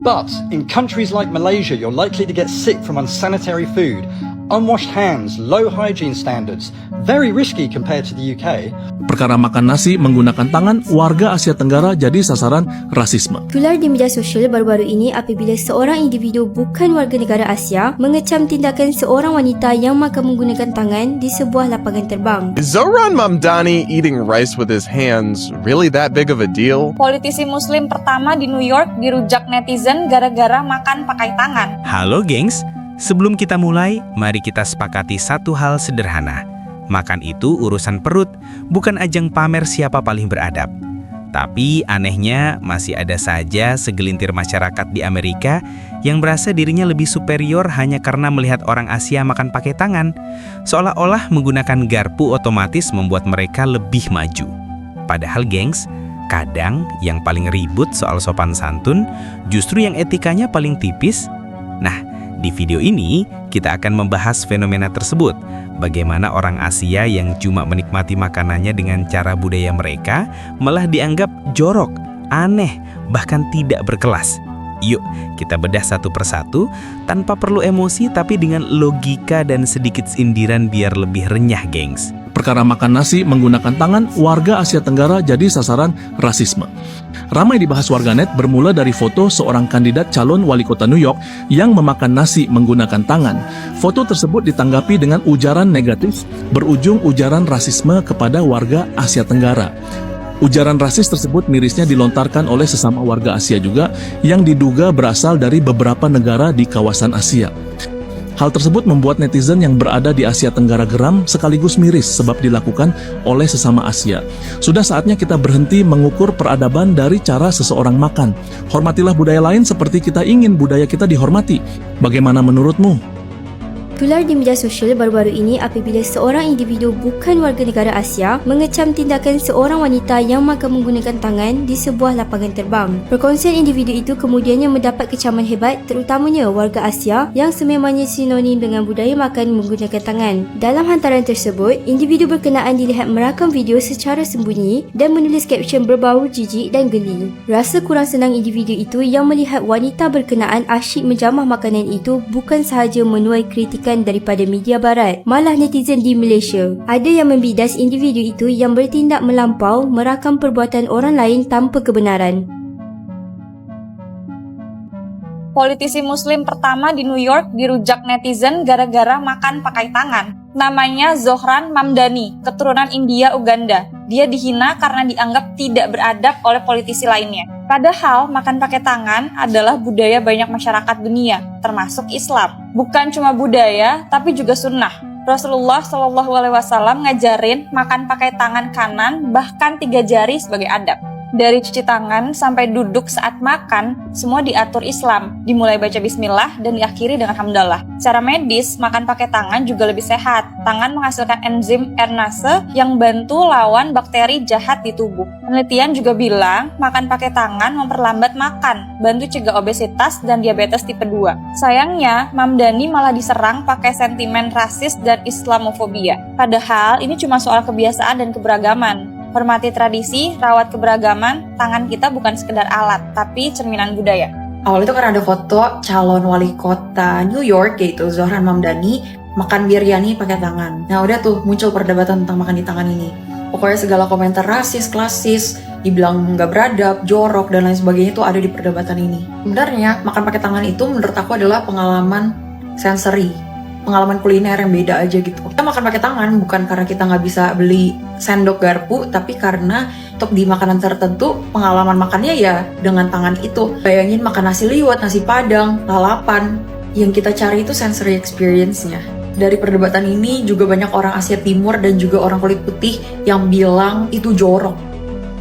But in countries like Malaysia, you're likely to get sick from unsanitary food, unwashed hands, low hygiene standards, very risky compared to the UK. Perkara makan nasi menggunakan tangan, warga Asia Tenggara jadi sasaran rasisme. Tular di media sosial baru-baru ini apabila seorang individu bukan warga negara Asia mengecam tindakan seorang wanita yang makan menggunakan tangan di sebuah lapangan terbang. Is Zohran Mamdani eating rice with his hands really that big of a deal? Politisi muslim pertama di New York dirujak netizen gara-gara makan pakai tangan. Halo gengs, sebelum kita mulai, mari kita sepakati satu hal sederhana. Makan itu urusan perut, bukan ajang pamer siapa paling beradab. Tapi anehnya masih ada saja segelintir masyarakat di Amerika yang merasa dirinya lebih superior hanya karena melihat orang Asia makan pakai tangan. Seolah-olah menggunakan garpu otomatis membuat mereka lebih maju. Padahal gengs, kadang yang paling ribut soal sopan santun justru yang etikanya paling tipis. Nah, di video ini kita akan membahas fenomena tersebut. Bagaimana orang Asia yang cuma menikmati makanannya dengan cara budaya mereka malah dianggap jorok, aneh, bahkan tidak berkelas. Yuk, kita bedah satu persatu tanpa perlu emosi tapi dengan logika dan sedikit sindiran biar lebih renyah, gengs. Perkara makan nasi menggunakan tangan, warga Asia Tenggara jadi sasaran rasisme. Ramai dibahas warganet bermula dari foto seorang kandidat calon wali kota New York yang memakan nasi menggunakan tangan. Foto tersebut ditanggapi dengan ujaran negatif, berujung ujaran rasisme kepada warga Asia Tenggara. Ujaran rasis tersebut mirisnya dilontarkan oleh sesama warga Asia juga yang diduga berasal dari beberapa negara di kawasan Asia. Hal tersebut membuat netizen yang berada di Asia Tenggara geram sekaligus miris sebab dilakukan oleh sesama Asia. Sudah saatnya kita berhenti mengukur peradaban dari cara seseorang makan. Hormatilah budaya lain seperti kita ingin budaya kita dihormati. Bagaimana menurutmu? Tular di media sosial baru-baru ini apabila seorang individu bukan warga negara Asia mengecam tindakan seorang wanita yang makan menggunakan tangan di sebuah lapangan terbang. Perkongsian individu itu kemudiannya mendapat kecaman hebat terutamanya warga Asia yang sememangnya sinonim dengan budaya makan menggunakan tangan. Dalam hantaran tersebut, individu berkenaan dilihat merakam video secara sembunyi dan menulis kapsion berbau jijik dan geli. Rasa kurang senang individu itu yang melihat wanita berkenaan asyik menjamah makanan itu bukan sahaja menuai kritikan daripada media barat, malah netizen di Malaysia. Ada yang membidas individu itu yang bertindak melampau merakam perbuatan orang lain tanpa kebenaran. Politisi muslim pertama di New York dirujak netizen gara-gara makan pakai tangan. Namanya Zohran Mamdani, keturunan India Uganda. Dia dihina karena dianggap tidak beradab oleh politisi lainnya. Padahal makan pakai tangan adalah budaya banyak masyarakat dunia, termasuk Islam. Bukan cuma budaya, tapi juga sunnah. Rasulullah SAW ngajarin makan pakai tangan kanan, bahkan 3 jari sebagai adab. Dari cuci tangan sampai duduk saat makan, semua diatur Islam. Dimulai baca bismillah dan diakhiri dengan hamdalah. Secara medis, makan pakai tangan juga lebih sehat. Tangan menghasilkan enzim ernase yang bantu lawan bakteri jahat di tubuh. Penelitian juga bilang, makan pakai tangan memperlambat makan, bantu cegah obesitas dan diabetes tipe 2. Sayangnya, Mamdani malah diserang pakai sentimen rasis dan Islamofobia. Padahal ini cuma soal kebiasaan dan keberagaman. Hormati tradisi, rawat keberagaman, tangan kita bukan sekedar alat, tapi cerminan budaya. Awal itu kan ada foto calon wali kota New York yaitu Zohran Mamdani makan biryani pakai tangan. Nah udah tuh muncul perdebatan tentang makan di tangan ini. Pokoknya segala komentar rasis, klasis, dibilang nggak beradab, jorok, dan lain sebagainya itu ada di perdebatan ini. Sebenarnya makan pakai tangan itu menurut aku adalah pengalaman sensory, pengalaman kuliner yang beda aja gitu. Kita makan pakai tangan bukan karena kita nggak bisa beli sendok garpu, tapi karena untuk di makanan tertentu pengalaman makannya ya dengan tangan itu. Bayangin makan nasi liwet, nasi padang, lalapan, yang kita cari itu sensory experience-nya. Dari perdebatan ini juga banyak orang Asia Timur dan juga orang kulit putih yang bilang itu jorok.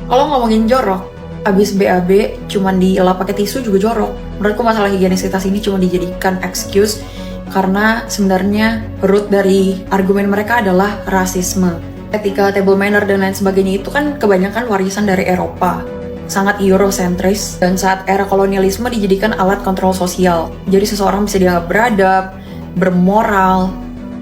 Kalau ngomongin jorok, abis BAB cuman dielap pakai tisu juga jorok. Menurutku masalah higienisitas ini cuma dijadikan excuse karena sebenarnya root dari argumen mereka adalah rasisme. Etika, table manner, dan lain sebagainya itu kan kebanyakan warisan dari Eropa. Sangat Eurocentris, dan saat era kolonialisme dijadikan alat kontrol sosial. Jadi seseorang bisa dianggap beradab, bermoral.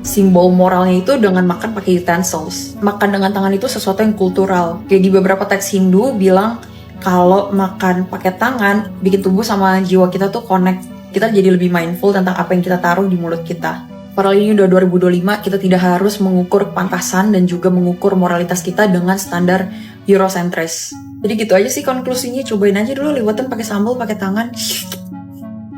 Simbol moralnya itu dengan makan pakai utensils. Makan dengan tangan itu sesuatu yang kultural. Kayak di beberapa teks Hindu bilang, kalau makan pakai tangan bikin tubuh sama jiwa kita tuh connect. Kita jadi lebih mindful tentang apa yang kita taruh di mulut kita. Padahal ini udah 2025, kita tidak harus mengukur kepantasan dan juga mengukur moralitas kita dengan standar Eurocentris. Jadi gitu aja sih konklusinya, cobain aja dulu liwetan pakai sambal, pakai tangan.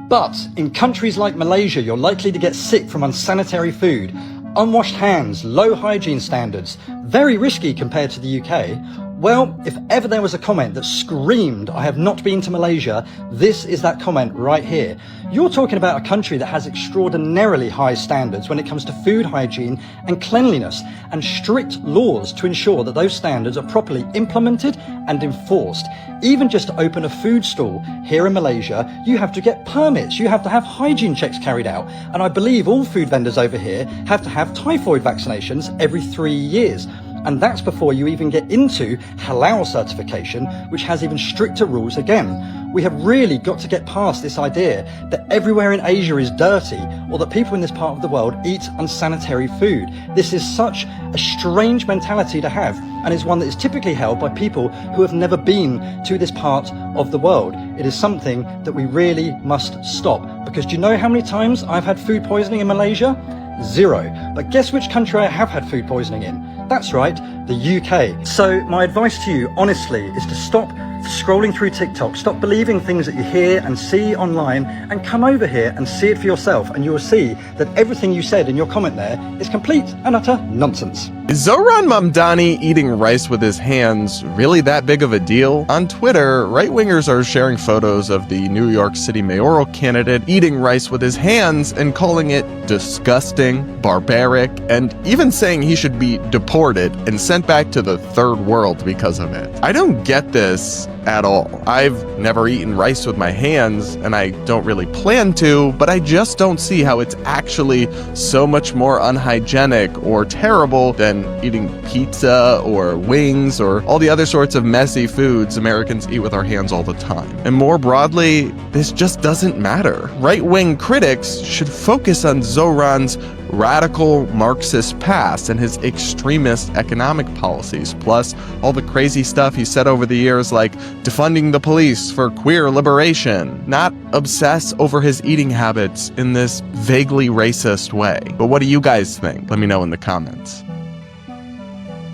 But in countries like Malaysia, you're likely to get sick from unsanitary food, unwashed hands, low hygiene standards, very risky compared to the UK. Well, if ever there was a comment that screamed, I have not been to Malaysia, this is that comment right here. You're talking about a country that has extraordinarily high standards when it comes to food hygiene and cleanliness, and strict laws to ensure that those standards are properly implemented and enforced. Even just to open a food stall here in Malaysia, you have to get permits, you have to have hygiene checks carried out, and I believe all food vendors over here have to have typhoid vaccinations every 3 years. And that's before you even get into halal certification, which has even stricter rules again. We have really got to get past this idea that everywhere in Asia is dirty, or that people in this part of the world eat unsanitary food. This is such a strange mentality to have, and is one that is typically held by people who have never been to this part of the world. It is something that we really must stop, because do you know how many times I've had food poisoning in Malaysia? 0. But guess which country I have had food poisoning in? That's right, the UK. So my advice to you, honestly, is to stop scrolling through TikTok, stop believing things that you hear and see online, and come over here and see it for yourself, and you will see that everything you said in your comment there is complete and utter nonsense. Is Zohran Mamdani eating rice with his hands really that big of a deal? On Twitter, right-wingers are sharing photos of the New York City mayoral candidate eating rice with his hands and calling it disgusting, barbaric, and even saying he should be deported and sent back to the third world because of it. I don't get this at all. I've never eaten rice with my hands, and I don't really plan to, but I just don't see how it's actually so much more unhygienic or terrible than eating pizza or wings or all the other sorts of messy foods Americans eat with our hands all the time. And more broadly, this just doesn't matter. Right-wing critics should focus on Zohran's radical Marxist past and his extremist economic policies, plus all the crazy stuff he said over the years like defunding the police for queer liberation, not obsess over his eating habits in this vaguely racist way. But what do you guys think? Let me know in the comments.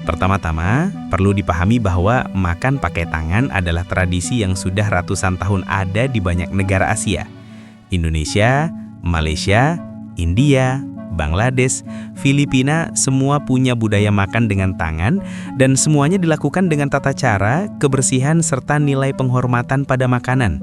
Pertama-tama, perlu dipahami bahwa makan pakai tangan adalah tradisi yang sudah ratusan tahun ada di banyak negara Asia. Indonesia, Malaysia, India, Bangladesh, Filipina, semua punya budaya makan dengan tangan, dan semuanya dilakukan dengan tata cara, kebersihan, serta nilai penghormatan pada makanan.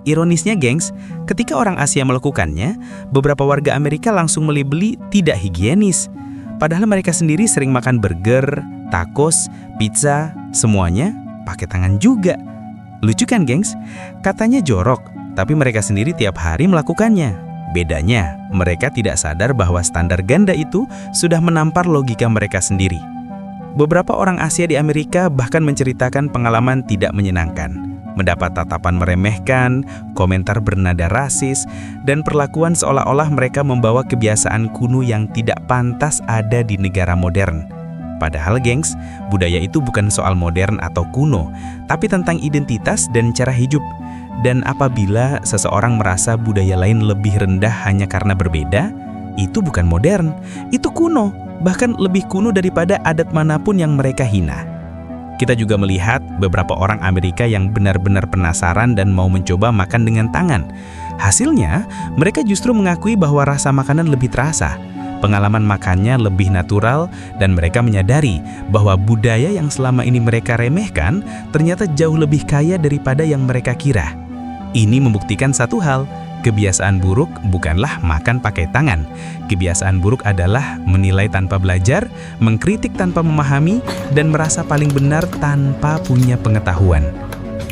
Ironisnya, gengs, ketika orang Asia melakukannya, beberapa warga Amerika langsung melebeli tidak higienis. Padahal mereka sendiri sering makan burger, tacos, pizza, semuanya pakai tangan juga. Lucu kan, gengs? Katanya jorok, tapi mereka sendiri tiap hari melakukannya. Bedanya, mereka tidak sadar bahwa standar ganda itu sudah menampar logika mereka sendiri. Beberapa orang Asia di Amerika bahkan menceritakan pengalaman tidak menyenangkan, mendapat tatapan meremehkan, komentar bernada rasis, dan perlakuan seolah-olah mereka membawa kebiasaan kuno yang tidak pantas ada di negara modern. Padahal, gengs, budaya itu bukan soal modern atau kuno, tapi tentang identitas dan cara hidup. Dan apabila seseorang merasa budaya lain lebih rendah hanya karena berbeda, itu bukan modern, itu kuno, bahkan lebih kuno daripada adat manapun yang mereka hina. Kita juga melihat beberapa orang Amerika yang benar-benar penasaran dan mau mencoba makan dengan tangan. Hasilnya, mereka justru mengakui bahwa rasa makanan lebih terasa, pengalaman makannya lebih natural, dan mereka menyadari bahwa budaya yang selama ini mereka remehkan ternyata jauh lebih kaya daripada yang mereka kira. Ini membuktikan satu hal, kebiasaan buruk bukanlah makan pakai tangan. Kebiasaan buruk adalah menilai tanpa belajar, mengkritik tanpa memahami, dan merasa paling benar tanpa punya pengetahuan.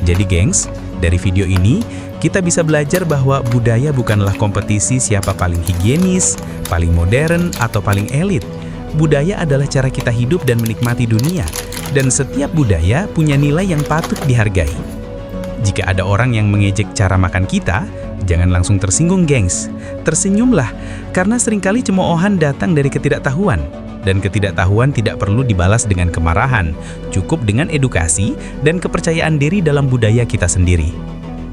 Jadi, gengs, dari video ini, kita bisa belajar bahwa budaya bukanlah kompetisi siapa paling higienis, paling modern, atau paling elit. Budaya adalah cara kita hidup dan menikmati dunia, dan setiap budaya punya nilai yang patut dihargai. Jika ada orang yang mengejek cara makan kita, jangan langsung tersinggung, gengs. Tersenyumlah, karena seringkali cemoohan datang dari ketidaktahuan. Dan ketidaktahuan tidak perlu dibalas dengan kemarahan, cukup dengan edukasi dan kepercayaan diri dalam budaya kita sendiri.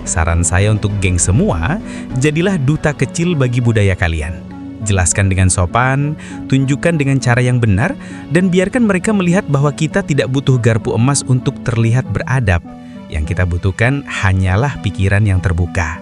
Saran saya untuk geng semua, jadilah duta kecil bagi budaya kalian. Jelaskan dengan sopan, tunjukkan dengan cara yang benar, dan biarkan mereka melihat bahwa kita tidak butuh garpu emas untuk terlihat beradab. Yang kita butuhkan hanyalah pikiran yang terbuka.